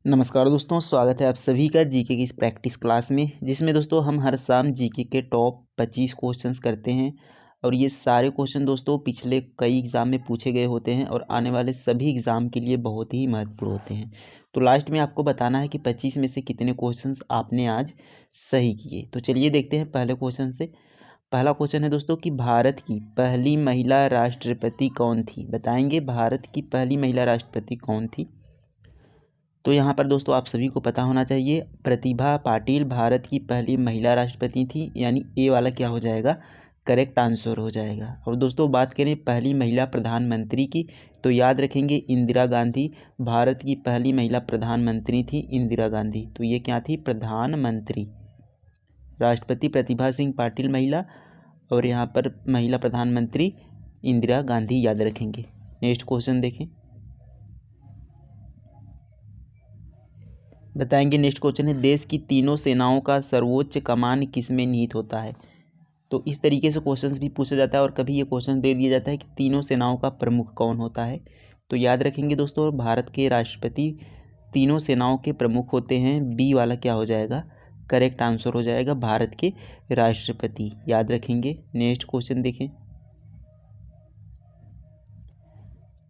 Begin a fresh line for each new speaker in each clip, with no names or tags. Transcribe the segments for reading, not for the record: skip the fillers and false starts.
नमस्कार दोस्तों, स्वागत है आप सभी का जीके की इस प्रैक्टिस क्लास में, जिसमें दोस्तों हम हर शाम जीके के टॉप 25 क्वेश्चंस करते हैं। और ये सारे क्वेश्चन दोस्तों पिछले कई एग्ज़ाम में पूछे गए होते हैं और आने वाले सभी एग्ज़ाम के लिए बहुत ही महत्वपूर्ण होते हैं। तो लास्ट में आपको बताना है कि 25 में से कितने क्वेश्चंस आपने आज सही किए। तो चलिए देखते हैं पहले क्वेश्चन से। पहला क्वेश्चन है दोस्तों कि भारत की पहली महिला राष्ट्रपति कौन थी? बताएंगे भारत की पहली महिला राष्ट्रपति कौन थी? तो यहाँ पर दोस्तों आप सभी को पता होना चाहिए, प्रतिभा पाटिल भारत की पहली महिला राष्ट्रपति थी, यानी ए वाला क्या हो जाएगा, करेक्ट आंसर हो जाएगा। और दोस्तों बात करें पहली महिला प्रधानमंत्री की, तो याद रखेंगे इंदिरा गांधी। भारत की पहली महिला प्रधानमंत्री थी इंदिरा गांधी। तो ये क्या थी, प्रधानमंत्री। राष्ट्रपति प्रतिभा सिंह पाटिल महिला, और यहाँ पर महिला प्रधानमंत्री इंदिरा गांधी याद रखेंगे। नेक्स्ट क्वेश्चन देखें, बताएंगे। नेक्स्ट क्वेश्चन है, देश की तीनों सेनाओं का सर्वोच्च कमान किसमें निहित होता है? तो इस तरीके से क्वेश्चंस भी पूछा जाता है और कभी ये क्वेश्चन दे दिया जाता है कि तीनों सेनाओं का प्रमुख कौन होता है। तो याद रखेंगे दोस्तों, भारत के राष्ट्रपति तीनों सेनाओं के प्रमुख होते हैं। बी वाला क्या हो जाएगा, करेक्ट आंसर हो जाएगा, भारत के राष्ट्रपति याद रखेंगे। नेक्स्ट क्वेश्चन देखें,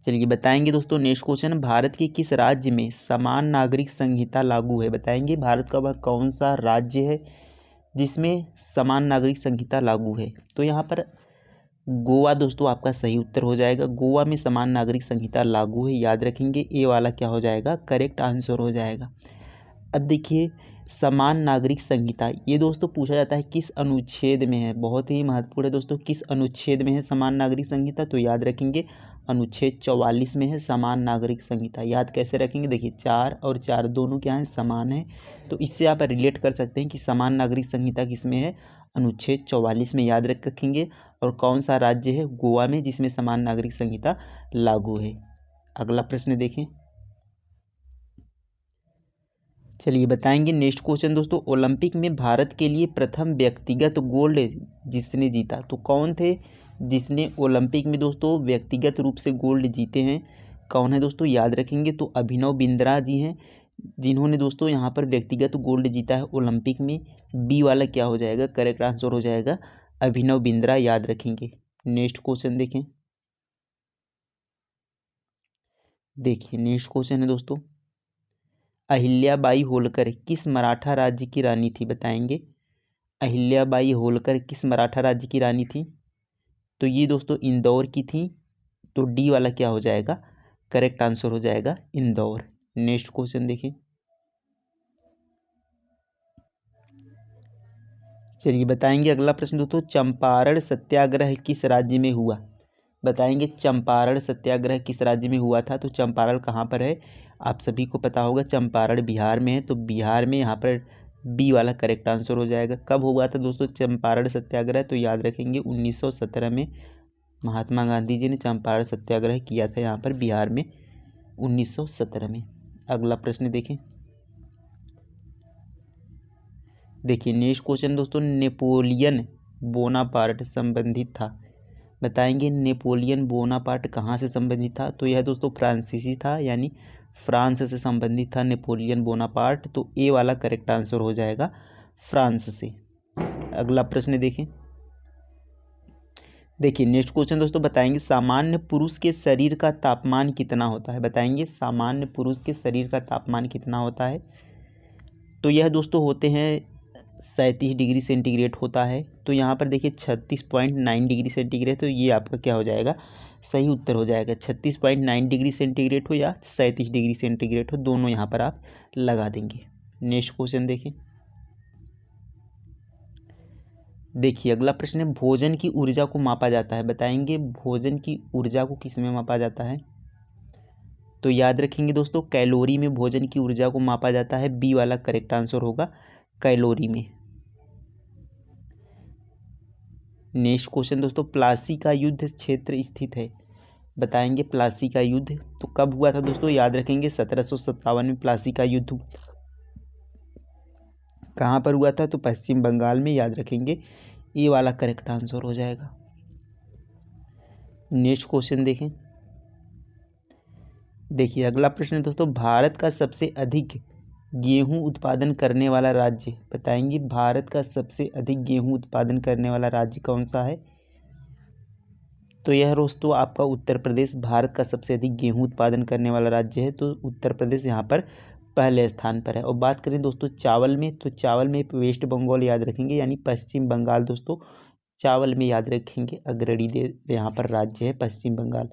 चलिए बताएंगे दोस्तों। नेक्स्ट क्वेश्चन, भारत के किस राज्य में समान नागरिक संहिता लागू है? बताएंगे भारत का वह कौन सा राज्य है जिसमें समान नागरिक संहिता लागू है? तो यहाँ पर गोवा दोस्तों आपका सही उत्तर हो जाएगा। गोवा में समान नागरिक संहिता लागू है, याद रखेंगे। ए वाला क्या हो जाएगा, करेक्ट आंसर हो जाएगा। अब देखिए, समान नागरिक संहिता ये दोस्तों पूछा जाता है किस अनुच्छेद में है, बहुत ही महत्वपूर्ण है दोस्तों। किस अनुच्छेद में है समान नागरिक संहिता? तो याद रखेंगे अनुच्छेद 44 में है समान नागरिक संहिता। याद कैसे रखेंगे, देखिए 4 और 4 दोनों क्या हैं, समान है। तो इससे आप रिलेट कर सकते हैं कि समान नागरिक संहिता किस में है, अनुच्छेद 44 में याद रखेंगे। और कौन सा राज्य है, गोवा में, जिसमें समान नागरिक संहिता लागू है। अगला प्रश्न देखें, चलिए बताएंगे। नेक्स्ट क्वेश्चन दोस्तों, ओलंपिक में भारत के लिए प्रथम व्यक्तिगत गोल्ड जिसने जीता, तो कौन थे जिसने ओलंपिक में दोस्तों व्यक्तिगत रूप से गोल्ड जीते हैं? कौन है दोस्तों, याद रखेंगे। तो अभिनव बिंद्रा जी हैं, जिन्होंने दोस्तों यहाँ पर व्यक्तिगत गोल्ड जीता है ओलंपिक में। बी वाला क्या हो जाएगा, करेक्ट आंसर हो जाएगा, अभिनव बिंद्रा याद रखेंगे। नेक्स्ट क्वेश्चन देखें, देखिए नेक्स्ट क्वेश्चन है दोस्तों, अहिल्याबाई होलकर किस मराठा राज्य की रानी थी? बताएंगे अहिल्याबाई होलकर किस मराठा राज्य की रानी थी? तो ये दोस्तों इंदौर की थी। तो डी वाला क्या हो जाएगा, करेक्ट आंसर हो जाएगा, इंदौर। नेक्स्ट क्वेश्चन देखिए, चलिए बताएंगे। अगला प्रश्न दोस्तों, चंपारण सत्याग्रह किस राज्य में हुआ? बताएंगे चंपारण सत्याग्रह किस राज्य में हुआ था? तो चंपारण कहाँ पर है, आप सभी को पता होगा, चंपारण बिहार में है। तो बिहार में यहाँ पर बी वाला करेक्ट आंसर हो जाएगा। कब हुआ था दोस्तों चंपारण सत्याग्रह? तो याद रखेंगे 1917 में महात्मा गांधी जी ने चंपारण सत्याग्रह किया था यहाँ पर बिहार में 1917 में। अगला प्रश्न देखें, देखिए नेक्स्ट क्वेश्चन दोस्तों, नेपोलियन बोनापार्ट संबंधित था। बताएंगे नेपोलियन बोनापार्ट कहाँ से संबंधित था? तो यह दोस्तों फ्रांसीसी था, यानी फ्रांस से संबंधित था नेपोलियन बोनापार्ट। तो ए वाला करेक्ट आंसर हो जाएगा, फ्रांस से। अगला प्रश्न देखें, देखिए नेक्स्ट क्वेश्चन दोस्तों, बताएंगे सामान्य पुरुष के शरीर का तापमान कितना होता है? बताएंगे सामान्य पुरुष के शरीर का तापमान कितना होता है? तो यह दोस्तों होते हैं 37 डिग्री सेंटीग्रेड होता है। तो यहाँ पर देखिए 36.9 डिग्री सेंटीग्रेड, तो ये आपका क्या हो जाएगा, सही उत्तर हो जाएगा। 36.9 डिग्री सेंटीग्रेड हो या 37 डिग्री सेंटीग्रेड हो, दोनों यहाँ पर आप लगा देंगे। नेक्स्ट क्वेश्चन देखें, देखिए अगला प्रश्न है, भोजन की ऊर्जा को मापा जाता है। बताएंगे भोजन की ऊर्जा को किस में मापा जाता है? तो याद रखेंगे दोस्तों कैलोरी में भोजन की ऊर्जा को मापा जाता है। बी वाला करेक्ट आंसर होगा, कैलोरी में। नेक्स्ट क्वेश्चन दोस्तों, प्लासी का युद्ध क्षेत्र स्थित है। बताएंगे प्लासी का युद्ध तो कब हुआ था दोस्तों? याद रखेंगे 1757 में प्लासी का युद्ध कहाँ पर हुआ था? तो पश्चिम बंगाल में, याद रखेंगे। ये वाला करेक्ट आंसर हो जाएगा। नेक्स्ट क्वेश्चन देखें, देखिए अगला प्रश्न है दोस्तों, भारत का सबसे अधिक गेहूं उत्पादन करने वाला राज्य बताएंगे। भारत का सबसे अधिक गेहूं उत्पादन करने वाला राज्य कौन सा है? तो यह दोस्तों आपका उत्तर प्रदेश भारत का सबसे अधिक गेहूं उत्पादन करने वाला राज्य है। तो उत्तर प्रदेश यहाँ पर पहले स्थान पर है। और बात करें दोस्तों चावल में, तो चावल में वेस्ट बंगाल याद रखेंगे, यानी पश्चिम बंगाल दोस्तों चावल में याद रखेंगे अग्रणी यहाँ पर राज्य है पश्चिम बंगाल।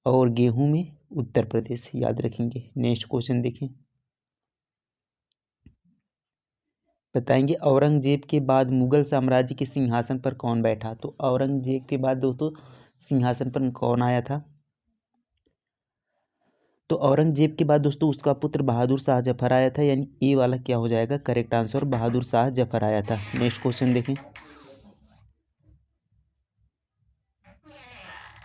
और गेहूं में उत्तर प्रदेश याद रखेंगे। नेक्स्ट क्वेश्चन देखें, बताएंगे औरंगजेब के बाद मुगल साम्राज्य के सिंहासन पर कौन बैठा? तो औरंगजेब के बाद दोस्तों सिंहासन पर कौन आया था? तो औरंगजेब के बाद दोस्तों उसका पुत्र बहादुर शाह जफर आया था, यानी ए वाला क्या हो जाएगा करेक्ट आंसर, बहादुर शाह जफर आया था। नेक्स्ट क्वेश्चन देखें,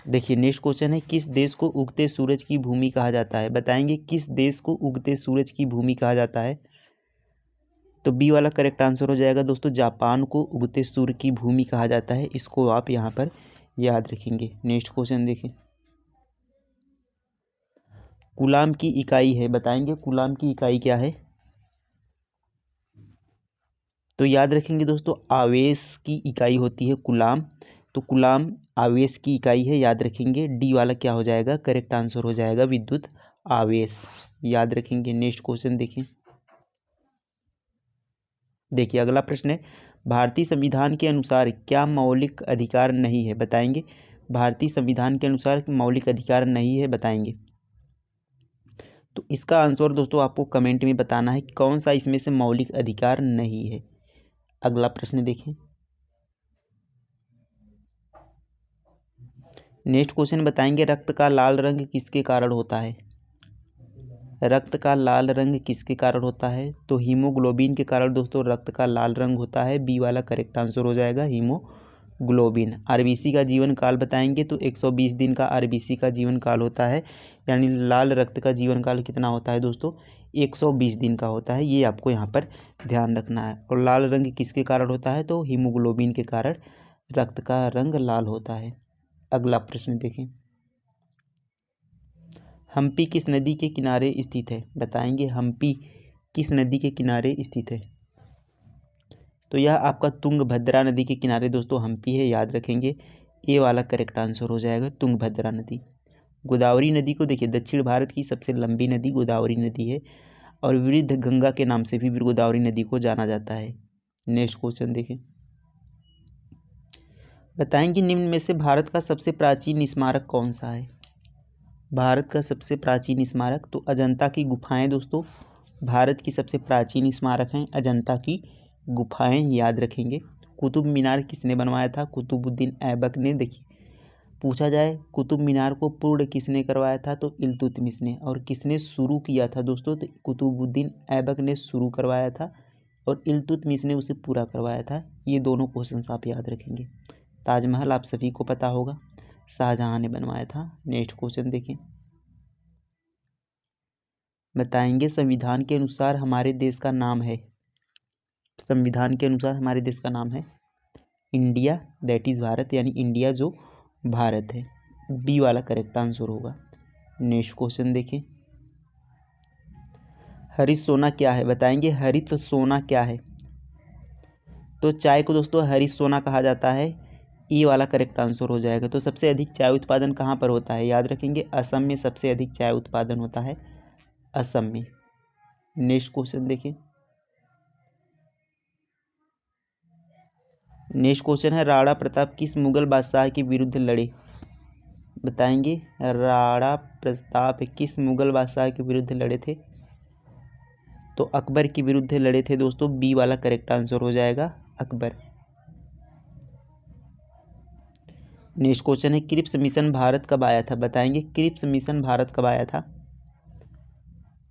देखिए नेक्स्ट क्वेश्चन है, किस देश को उगते सूरज की भूमि कहा जाता है? बताएंगे किस देश को उगते सूरज की भूमि कहा जाता है? तो बी वाला करेक्ट आंसर हो जाएगा दोस्तों, जापान को उगते सूर्य की भूमि कहा जाता है। इसको आप यहाँ पर याद रखेंगे। नेक्स्ट क्वेश्चन देखें, कूलाम की इकाई है, बताएंगे कूलाम की इकाई क्या है? तो याद रखेंगे दोस्तों आवेश की इकाई होती है कूलाम। तो कूलाम आवेश की इकाई है, याद रखेंगे। डी वाला क्या हो जाएगा करेक्ट आंसर हो जाएगा विद्युत आवेश, याद रखेंगे। नेक्स्ट क्वेश्चन देखें, देखिए अगला प्रश्न है, भारतीय संविधान के अनुसार क्या मौलिक अधिकार नहीं है? बताएंगे भारतीय संविधान के अनुसार मौलिक अधिकार नहीं है, बताएंगे। तो इसका आंसर दोस्तों आपको कमेंट में बताना है कि कौन सा इसमें से मौलिक अधिकार नहीं है। अगला प्रश्न देखें, नेक्स्ट क्वेश्चन बताएंगे रक्त का लाल रंग किसके कारण होता है? रक्त का लाल रंग किसके कारण होता है? तो हीमोग्लोबिन के कारण दोस्तों रक्त का लाल रंग होता है। बी वाला करेक्ट आंसर हो जाएगा हीमोग्लोबिन। आरबीसी का जीवन काल बताएंगे तो 120 दिन का आरबीसी का जीवन काल होता है, यानी लाल रक्त का जीवन काल कितना होता है दोस्तों 120 दिन का होता है। ये आपको यहाँ पर ध्यान रखना है। और लाल रंग किसके कारण होता है? तो हीमोग्लोबिन के कारण रक्त का रंग लाल होता है। अगला प्रश्न देखें, हम्पी किस नदी के किनारे स्थित है? बताएंगे हम्पी किस नदी के किनारे स्थित है? तो यह आपका तुंगभद्रा नदी के किनारे दोस्तों हम्पी है, याद रखेंगे। ए वाला करेक्ट आंसर हो जाएगा तुंगभद्रा नदी। गोदावरी नदी को देखिए दक्षिण भारत की सबसे लंबी नदी गोदावरी नदी है, और वृद्ध गंगा के नाम से भी गोदावरी नदी को जाना जाता है। नेक्स्ट क्वेश्चन देखें, बताएंगे निम्न में से भारत का सबसे प्राचीन स्मारक कौन सा है? भारत का सबसे प्राचीन स्मारक, तो अजंता की गुफाएं दोस्तों भारत की सबसे प्राचीन स्मारक हैं, अजंता की गुफाएं, याद रखेंगे। कुतुब मीनार किसने बनवाया था? कुतुबुद्दीन ऐबक ने। देखिए पूछा जाए कुतुब मीनार को पूर्ण किसने करवाया था? तो इल्तुतमिश ने। और किसने शुरू किया था दोस्तों? तो कुतुबुद्दीन ऐबक ने शुरू करवाया था और इल्तुतमिश ने उसे पूरा करवाया था। ये दोनों क्वेश्चंस आप याद रखेंगे। ताजमहल आप सभी को पता होगा शाहजहां ने बनवाया था। नेक्स्ट क्वेश्चन देखें, बताएंगे संविधान के अनुसार हमारे देश का नाम है। संविधान के अनुसार हमारे देश का नाम है इंडिया, दैट इज़ भारत, यानी इंडिया जो भारत है। बी वाला करेक्ट आंसर होगा। नेक्स्ट क्वेश्चन देखें, हरित सोना क्या है? बताएंगे हरित सोना क्या है? तो चाय को दोस्तों हरित सोना कहा जाता है। ई वाला करेक्ट आंसर हो जाएगा। तो सबसे अधिक चाय उत्पादन कहाँ पर होता है? याद रखेंगे असम में सबसे अधिक चाय उत्पादन होता है, असम में। नेक्स्ट क्वेश्चन देखें, नेक्स्ट क्वेश्चन है राणा प्रताप किस मुगल बादशाह के विरुद्ध लड़े? बताएंगे राणा प्रताप किस मुगल बादशाह के विरुद्ध लड़े थे? तो अकबर के विरुद्ध लड़े थे दोस्तों। बी वाला करेक्ट आंसर हो जाएगा अकबर। नेक्स्ट क्वेश्चन है क्रिप्स मिशन भारत कब आया था? बताएंगे क्रिप्स मिशन भारत कब आया था?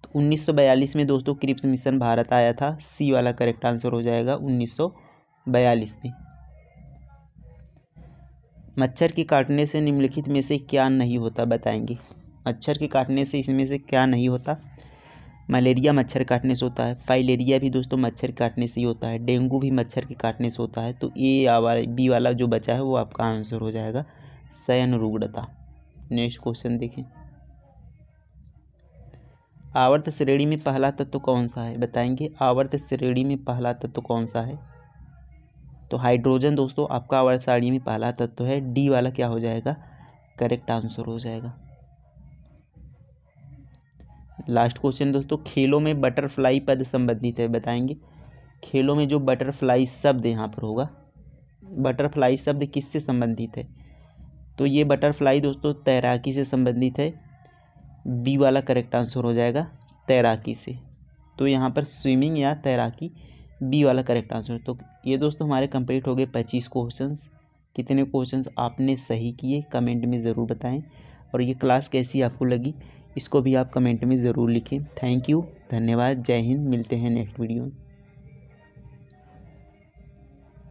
तो 1942 में दोस्तों क्रिप्स मिशन भारत आया था। सी वाला करेक्ट आंसर हो जाएगा 1942 में। मच्छर के काटने से निम्नलिखित में से क्या नहीं होता? बताएंगे मच्छर के काटने से इसमें से क्या नहीं होता? मलेरिया मच्छर काटने से होता है, फाइलेरिया भी दोस्तों मच्छर काटने से ही होता है, डेंगू भी मच्छर के काटने से होता है। तो ए बी वाला जो बचा है वो आपका आंसर हो जाएगा शयन रुग्णता। नेक्स्ट क्वेश्चन देखें, आवर्त श्रेणी में पहला तत्व कौन सा है, बताएंगे। आवर्त श्रेणी में पहला तत्व कौन सा है, तो हाइड्रोजन दोस्तों आपका आवर्त सारणी में पहला तत्व है। डी वाला क्या हो जाएगा, करेक्ट आंसर हो जाएगा। लास्ट क्वेश्चन दोस्तों, खेलों में बटरफ्लाई पद संबंधित है, बताएंगे। खेलों में जो बटरफ्लाई शब्द यहाँ पर होगा, बटरफ्लाई शब्द किससे संबंधित है, तो ये बटरफ्लाई दोस्तों तैराकी से संबंधित है। बी वाला करेक्ट आंसर हो जाएगा, तैराकी से। तो यहाँ पर स्विमिंग या तैराकी, बी वाला करेक्ट आंसर। तो ये दोस्तों हमारे कंप्लीट हो गए 25 क्वेश्चंस। कितने क्वेश्चंस आपने सही किए कमेंट में ज़रूर बताएं, और ये क्लास कैसी आपको लगी इसको भी आप कमेंट में ज़रूर लिखें। थैंक यू, धन्यवाद, जय हिंद। मिलते हैं नेक्स्ट वीडियो में।